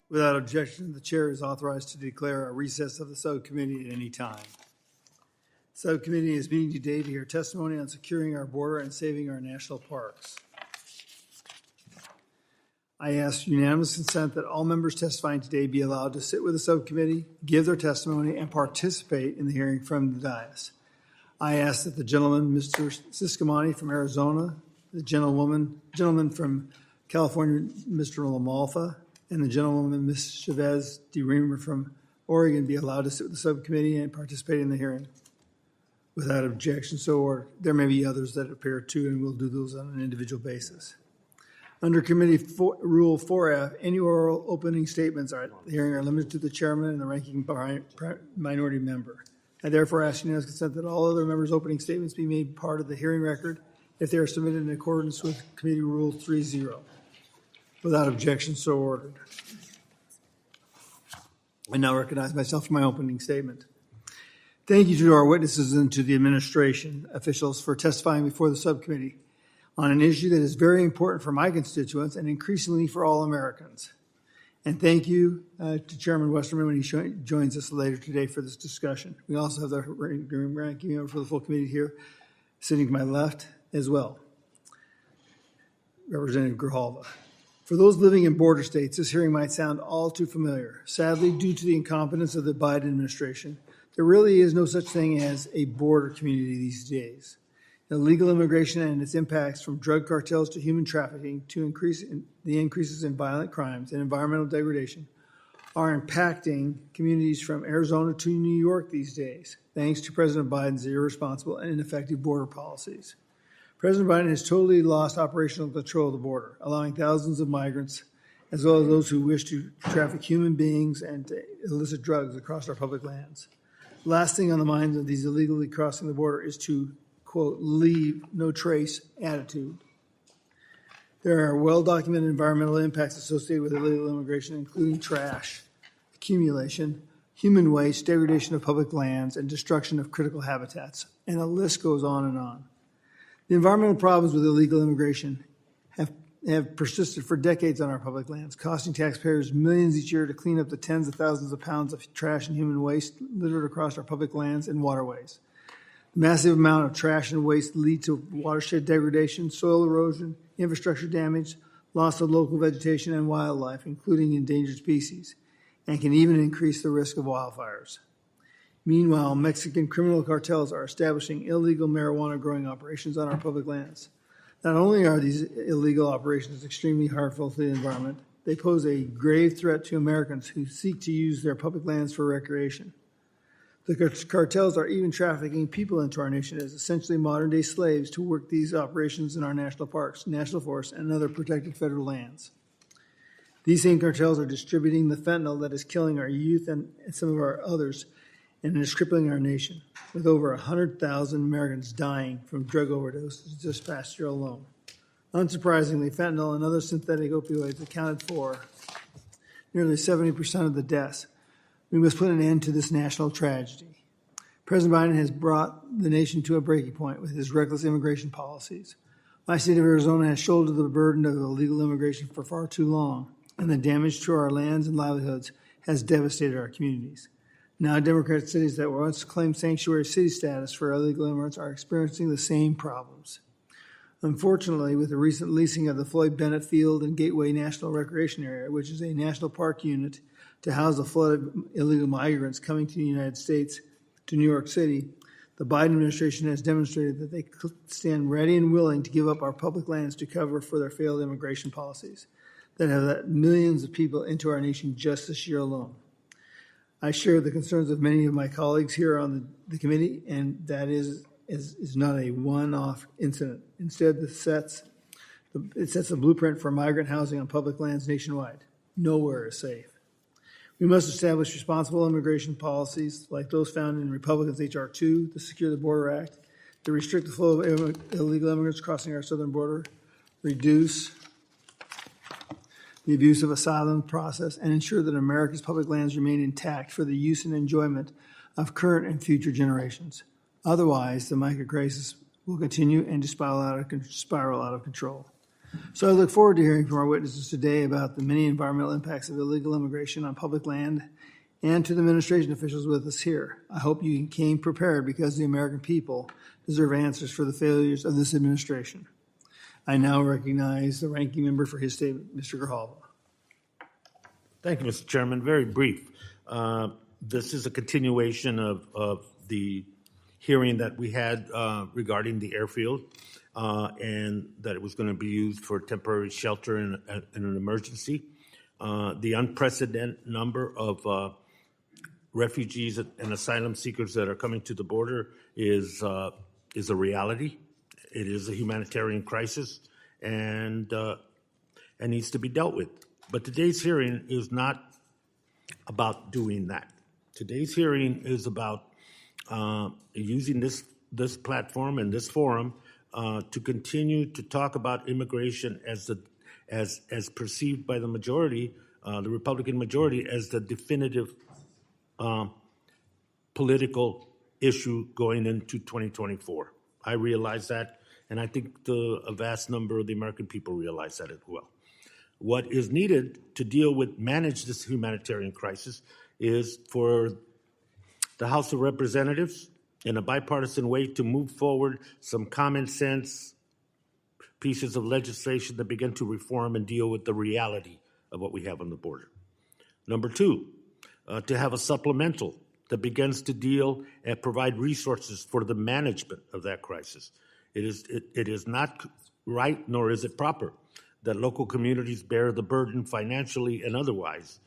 Without objection, the chair is authorized to declare a recess of the subcommittee at any time. Subcommittee is meeting today to hear testimony on securing our border and saving our national parks. I ask unanimous consent that all members testifying today be allowed to sit with the subcommittee, give their testimony, and participate in the hearing from the dais. I ask that the gentleman, Mr. Subcommittee from Arizona, the gentleman from California, Mr. Lamalfa, and the gentlewoman, Ms. Chavez de Reamer from Oregon, be allowed to sit with the subcommittee and participate in the hearing. Without objection, so ordered. There may be others that appear too, and we'll do those on an individual basis. Under Committee Rule 4F, any oral opening statements at the hearing are limited to the chairman and the ranking minority member. I therefore ask unanimous consent that all other members' opening statements be made part of the hearing record if they are submitted in accordance with Committee Rule 3.0. Without objection, so ordered. I now recognize myself for my opening statement. Thank you to our witnesses and to the administration officials for testifying before the subcommittee on an issue that is very important for my constituents and increasingly for all Americans. And thank you to Chairman Westerman when he joins us later today for this discussion. We also have the ranking member for the full committee here, sitting to my left as well, Representative Grijalva. For those living in border states, this hearing might sound all too familiar. Sadly, due to the incompetence of the Biden administration, there really is no such thing as a border community these days. Illegal immigration and its impacts from drug cartels to human trafficking to the increases in violent crimes and environmental degradation are impacting communities from Arizona to New York these days, thanks to President Biden's irresponsible and ineffective border policies. President Biden has totally lost operational control of the border, allowing thousands of migrants, as well as those who wish to traffic human beings and to illicit drugs across our public lands. The last thing on the minds of these illegally crossing the border is to, quote, leave no trace attitude. There are well-documented environmental impacts associated with illegal immigration, including trash accumulation, human waste, degradation of public lands, and destruction of critical habitats. And the list goes on and on. The environmental problems with illegal immigration have persisted for decades on our public lands, costing taxpayers millions each year to clean up the tens of thousands of pounds of trash and human waste littered across our public lands and waterways. The massive amount of trash and waste lead to watershed degradation, soil erosion, infrastructure damage, loss of local vegetation and wildlife, including endangered species, and can even increase the risk of wildfires. Meanwhile, Mexican criminal cartels are establishing illegal marijuana growing operations on our public lands. Not only are these illegal operations extremely harmful to the environment, they pose a grave threat to Americans who seek to use their public lands for recreation. The cartels are even trafficking people into our nation as essentially modern-day slaves to work these operations in our national parks, national forests, and other protected federal lands. These same cartels are distributing the fentanyl that is killing our youth and some of our others, and is crippling our nation, with over 100,000 Americans dying from drug overdoses this past year alone. Unsurprisingly, fentanyl and other synthetic opioids accounted for nearly 70% of the deaths. We must put an end to this national tragedy. President Biden has brought the nation to a breaking point with his reckless immigration policies. My state of Arizona has shouldered the burden of illegal immigration for far too long, and the damage to our lands and livelihoods has devastated our communities. Now, Democratic cities that once claimed sanctuary city status for illegal immigrants are experiencing the same problems. Unfortunately, with the recent leasing of the Floyd Bennett Field and Gateway National Recreation Area, which is a national park unit to house a flood of illegal migrants coming to the United States to New York City, the Biden administration has demonstrated that they stand ready and willing to give up our public lands to cover for their failed immigration policies that have let millions of people into our nation just this year alone. I share the concerns of many of my colleagues here on the committee, and that is not a one-off incident. Instead, it sets a blueprint for migrant housing on public lands nationwide. Nowhere is safe. We must establish responsible immigration policies like those found in Republicans' H.R. 2, the Secure the Border Act, to restrict the flow of illegal immigrants crossing our southern border, reduce the abuse of asylum process, and ensure that America's public lands remain intact for the use and enjoyment of current and future generations. Otherwise, the migrant crisis will continue and to spiral out of control. So I look forward to hearing from our witnesses today about the many environmental impacts of illegal immigration on public land and to the administration officials with us here. I hope you came prepared because the American people deserve answers for the failures of this administration. I now recognize the ranking member for his statement, Mr. Grijalva. Thank you, Mr. Chairman. Very brief. This is a continuation of the hearing that we had regarding the airfield and that it was going to be used for temporary shelter in an emergency. The unprecedented number of refugees and asylum seekers that are coming to the border is a reality. It is a humanitarian crisis and needs to be dealt with. But today's hearing is not about doing that. Today's hearing is about using this platform and this forum to continue to talk about immigration as perceived by the majority, the Republican majority, as the definitive political issue going into 2024. I realize that, and I think a vast number of the American people realize that as well. What is needed to manage this humanitarian crisis is for the House of Representatives, in a bipartisan way, to move forward some common sense pieces of legislation that begin to reform and deal with the reality of what we have on the border. Number two, to have a supplemental that begins to deal and provide resources for the management of that crisis. It is not right, nor is it proper, that local communities bear the burden financially and otherwise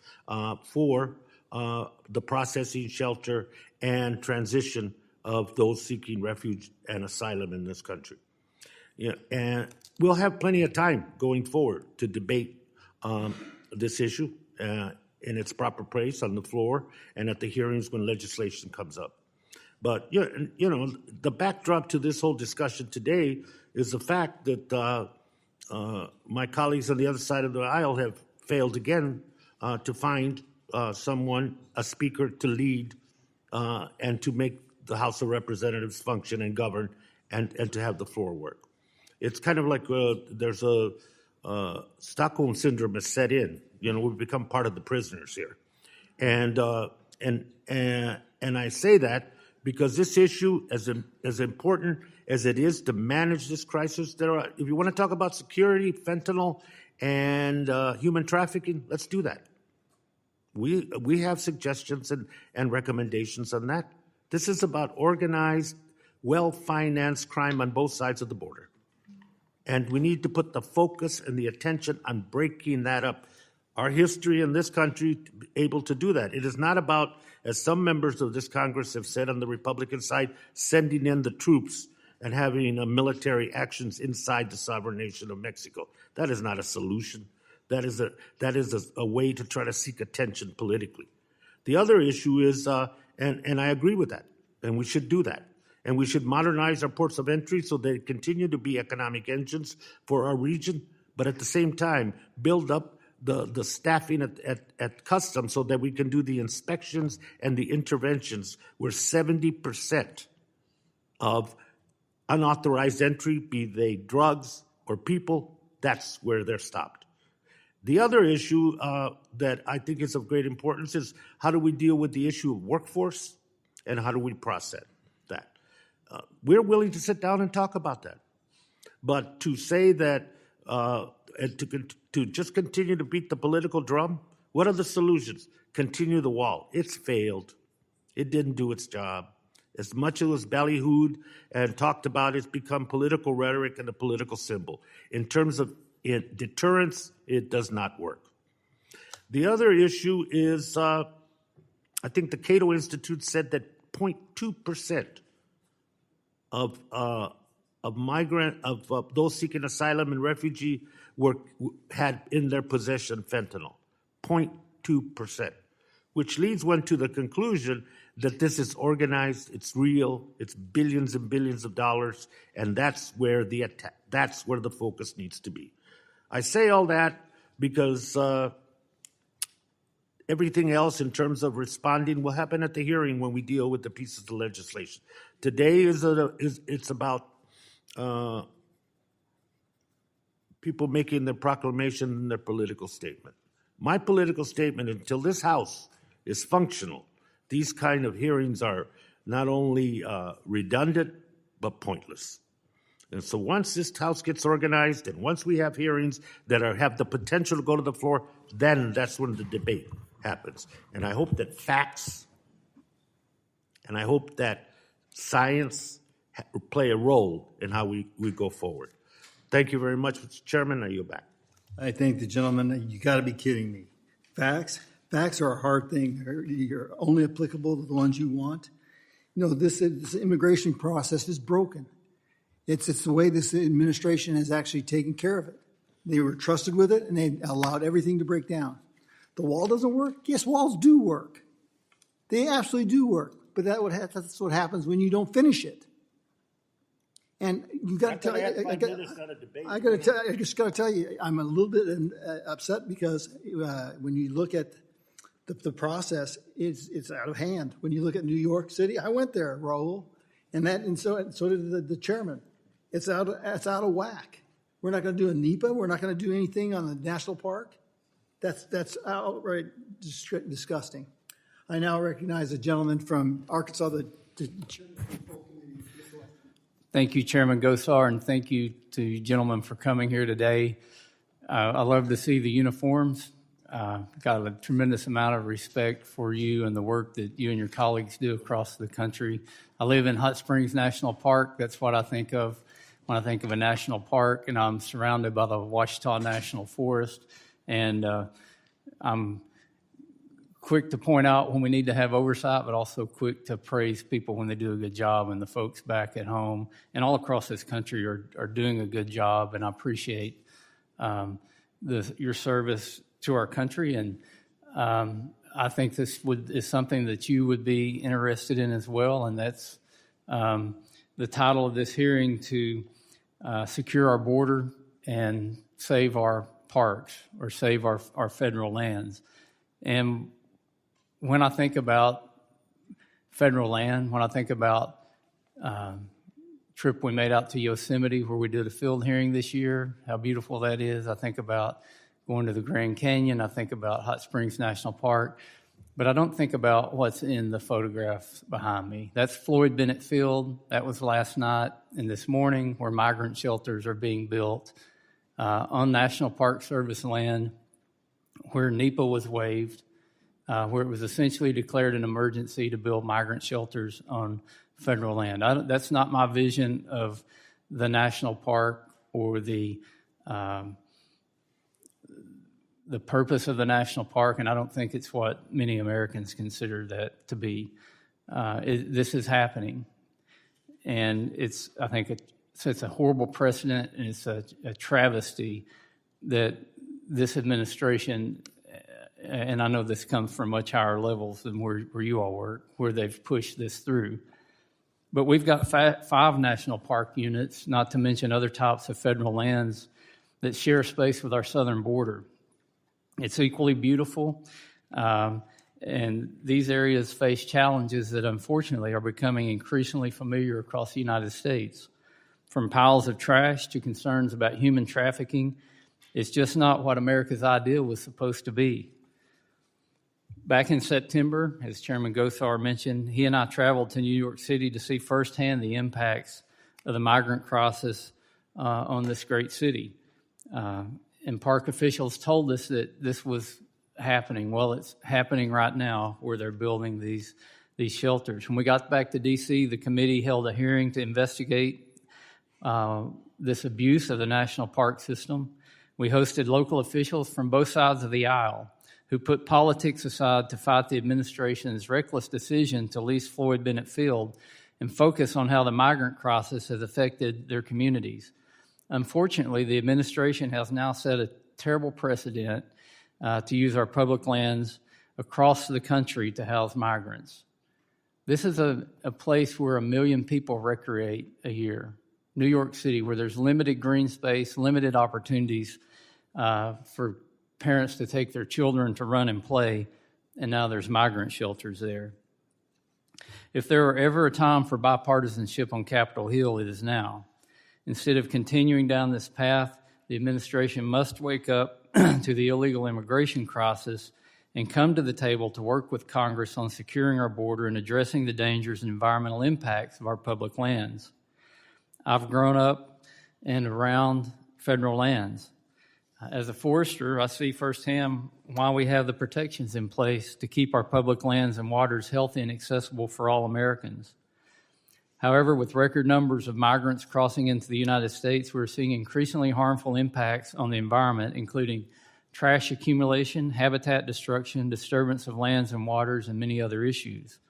for the processing, shelter, and transition of those seeking refuge and asylum in this country. And we'll have plenty of time going forward to debate this issue in its proper place on the floor and at the hearings when legislation comes up. But, the backdrop to this whole discussion today is the fact that my colleagues on the other side of the aisle have failed again to find a speaker to lead and to make the House of Representatives function and govern and to have the floor work. It's kind of like there's a Stockholm syndrome has set in. We've become part of the prisoners here, and I say that because this issue, as important as it is to manage this crisis, if you want to talk about security, fentanyl, and human trafficking, let's do that. We have suggestions and recommendations on that. This is about organized, well-financed crime on both sides of the border. And we need to put the focus and the attention on breaking that up. Our history in this country to be able to do that. It is not about, as some members of this Congress have said on the Republican side, sending in the troops and having military actions inside the sovereign nation of Mexico. That is not a solution. That is a way to try to seek attention politically. The other issue is, and I agree with that, and we should do that. And we should modernize our ports of entry so they continue to be economic engines for our region, but at the same time, build up the staffing at customs so that we can do the inspections and the interventions where 70% of unauthorized entry, be they drugs or people, that's where they're stopped. The other issue that I think is of great importance is how do we deal with the issue of workforce and how do we process that? We're willing to sit down and talk about that. But to say that and to just continue to beat the political drum, what are the solutions? Continue the wall. It's failed. It didn't do its job. As much as it was ballyhooed and talked about, it's become political rhetoric and a political symbol. In terms of deterrence, it does not work. The other issue is, I think the Cato Institute said that 0.2% of those seeking asylum and refugee had in their possession fentanyl, 0.2%, which leads one to the conclusion that this is organized, it's real, it's billions and billions of dollars, and that's where the focus needs to be. I say all that because everything else in terms of responding will happen at the hearing when we deal with the pieces of legislation. Today it's about people making their proclamation and their political statement. My political statement, until this House is functional, these kind of hearings are not only redundant, but pointless. And so once this House gets organized and once we have hearings that have the potential to go to the floor, then that's when the debate happens. And I hope that facts and I hope that science play a role in how we go forward. Thank you very much, Mr. Chairman. I yield back. I thank the gentleman. You got to be kidding me. Facts are a hard thing. You're only applicable to the ones you want. You know, this immigration process is broken. It's the way this administration has actually taken care of it. They were trusted with it, and they allowed everything to break down. The wall doesn't work? Yes, walls do work. They absolutely do work. But that's what happens when you don't finish it. And you got to tell I just got to tell you, I'm a little bit upset because when you look at the process, it's out of hand. When you look at New York City, I went there, Raul, and so did the chairman. It's out of whack. We're not going to do a NEPA. We're not going to do anything on the national park. That's outright disgusting. I now recognize a gentleman from Arkansas, the chairman of the full committee. Thank you, Chairman Gosar, and thank you to you gentlemen for coming here today. I love to see the uniforms. Got a tremendous amount of respect for you and the work that you and your colleagues do across the country. I live in Hot Springs National Park. That's what I think of when I think of a national park, and I'm surrounded by the Ouachita National Forest. And I'm quick to point out when we need to have oversight, but also quick to praise people when they do a good job, and the folks back at home and all across this country are doing a good job, and I appreciate your service to our country, and I think this is something that you would be interested in as well, and that's the title of this hearing, to secure our border and save our parks or save our federal lands. And when I think about federal land, when I think about trip we made out to Yosemite where we did a field hearing this year, how beautiful that is. I think about going to the Grand Canyon. I think about Hot Springs National Park. But I don't think about what's in the photographs behind me. That's Floyd Bennett Field. That was last night and this morning, where migrant shelters are being built on National Park Service land, where NEPA was waived, where it was essentially declared an emergency to build migrant shelters on federal land. That's not my vision of the national park or the purpose of the national park, and I don't think it's what many Americans consider that to be. This is happening, and I think it's a horrible precedent, and it's a travesty that this administration, and I know this comes from much higher levels than where you all work, where they've pushed this through. But we've got 5 national park units, not to mention other types of federal lands that share space with our southern border. It's equally beautiful, and these areas face challenges that unfortunately are becoming increasingly familiar across the United States. From piles of trash to concerns about human trafficking, it's just not what America's ideal was supposed to be. Back in September, as Chairman Gosar mentioned, he and I traveled to New York City to see firsthand the impacts of the migrant crisis on this great city. And park officials told us that this was happening. Well, it's happening right now where they're building these shelters. When we got back to D.C., the committee held a hearing to investigate this abuse of the national park system. We hosted local officials from both sides of the aisle who put politics aside to fight the administration's reckless decision to lease Floyd Bennett Field and focus on how the migrant crisis has affected their communities. Unfortunately, the administration has now set a terrible precedent to use our public lands across the country to house migrants. This is a place where 1 million people recreate a year. New York City, where there's limited green space, limited opportunities for parents to take their children to run and play, and now there's migrant shelters there. If there were ever a time for bipartisanship on Capitol Hill, it is now. Instead of continuing down this path, the administration must wake up to the illegal immigration crisis and come to the table to work with Congress on securing our border and addressing the dangers and environmental impacts of our public lands. I've grown up and around federal lands. As a forester, I see firsthand why we have the protections in place to keep our public lands and waters healthy and accessible for all Americans. However, with record numbers of migrants crossing into the United States, we're seeing increasingly harmful impacts on the environment, including trash accumulation, habitat destruction, disturbance of lands and waters, and many other issues.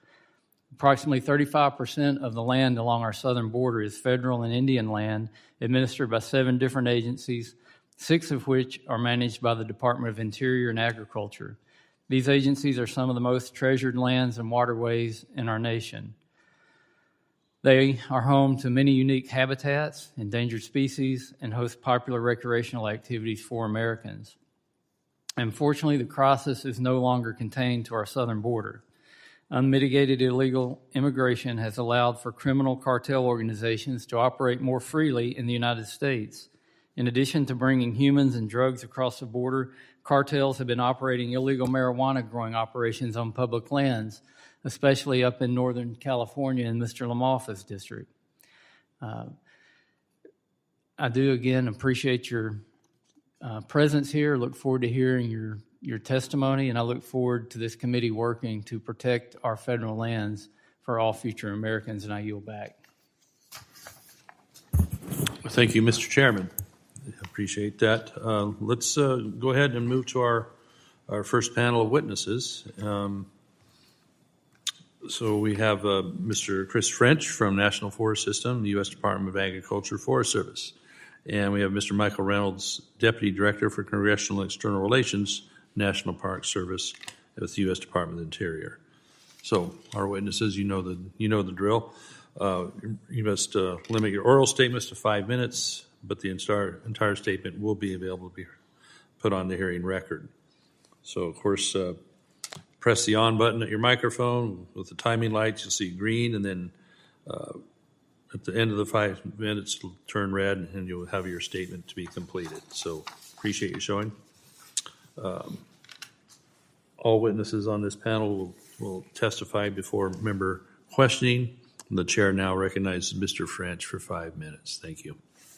Approximately 35% of the land along our southern border is federal and Indian land administered by 7 different agencies, 6 of which are managed by the Department of Interior and Agriculture. These agencies are some of the most treasured lands and waterways in our nation. They are home to many unique habitats, endangered species, and host popular recreational activities for Americans. Unfortunately, the crisis is no longer contained to our southern border. Unmitigated illegal immigration has allowed for criminal cartel organizations to operate more freely in the United States. In addition to bringing humans and drugs across the border, cartels have been operating illegal marijuana growing operations on public lands, especially up in Northern California in Mr. Lamotha's district. I do, again, appreciate your presence here. Look forward to hearing your testimony, and I look forward to this committee working to protect our federal lands for all future Americans, and I yield back. Thank you, Mr. Chairman. I appreciate that. Let's go ahead and move to our first panel of witnesses. So we have Mr. Chris French from National Forest System, the U.S. Department of Agriculture Forest Service. And we have Mr. Michael Reynolds, Deputy Director for Congressional External Relations, National Park Service with the U.S. Department of the Interior. So our witnesses, you know the drill. You must limit your oral statements to 5 minutes, but the entire statement will be available to be put on the hearing record. So, of course, press the on button at your microphone. With the timing lights, you'll see green, and then at the end of the 5 minutes, it'll turn red, and you'll have your statement to be completed. So appreciate you showing. All witnesses on this panel will testify before member questioning. And the chair now recognizes Mr. French for 5 minutes. Thank you.